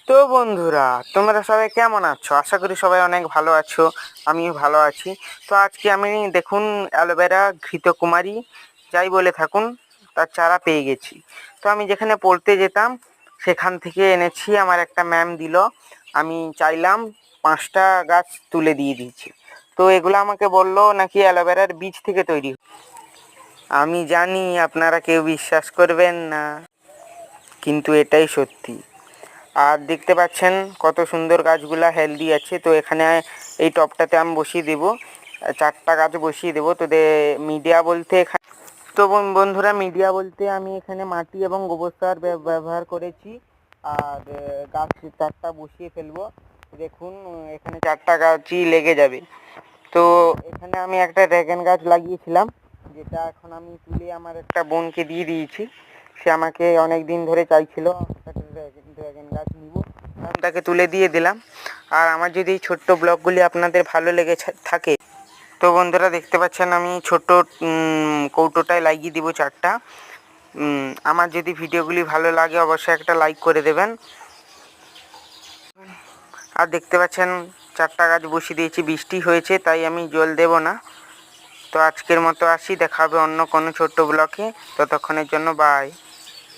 তো বন্ধুরা, তোমরা সবাই কেমন আছো? আশা করি সবাই অনেক ভালো আছো। আমিও ভালো আছি। তো আজকে আমি দেখুন অ্যালোভেরা ঘৃতকুমারী যাই বলে থাকুন, তার চারা পেয়ে গেছি। তো আমি যেখানে পড়তে যেতাম সেখান থেকে এনেছি, আমার একটা ম্যাম দিল। আমি চাইলাম 5টা গাছ তুলে দিয়ে দিয়েছি। তো এগুলো আমাকে বললো নাকি অ্যালোভেরার বীজ থেকে তৈরি। আমি জানি আপনারা কেউ বিশ্বাস করবেন না, কিন্তু এটাই সত্যি। আর দেখতে পাচ্ছেন কত সুন্দর গাছগুলা হেলদি আছে। তো এখানে এই টবটাতে আমি বসিয়ে দেবো, 4টা গাছ বসিয়ে দেবো। তো মিডিয়া বলতে তো বন্ধুরা, মিডিয়া বলতে আমি এখানে মাটি এবং গোবর সার ব্যবহার করেছি। আর গাছ 4টা বসিয়ে ফেলবো। দেখুন এখানে 4টা গাছই লেগে যাবে। তো এখানে আমি একটা ড্রাগন গাছ লাগিয়েছিলাম, যেটা এখন আমি তুলে আমার একটা বোনকে দিয়ে দিয়েছি। সে আমাকে অনেক দিন ধরে চাইছিল একটা ড্রাগন গাছ নিব, আমি তাকে তুলে দিয়ে দিলাম। আর আমার যদি এই ছোট্ট ব্লগগুলি আপনাদের ভালো লেগে থাকে, তো বন্ধুরা দেখতে পাচ্ছেন আমি ছোট্ট কৌটোটায় লাগিয়ে দিব 4টা। আমার যদি ভিডিওগুলি ভালো লাগে অবশ্যই একটা লাইক করে দেবেন। আর দেখতে পাচ্ছেন 4টা গাছ বসিয়ে দিয়েছি। বৃষ্টি হয়েছে তাই আমি জল দেব না। তো আজকের মতো আসি, দেখা হবে অন্য কোনো ছোট্ট ব্লগে। ততক্ষণের জন্য বাই।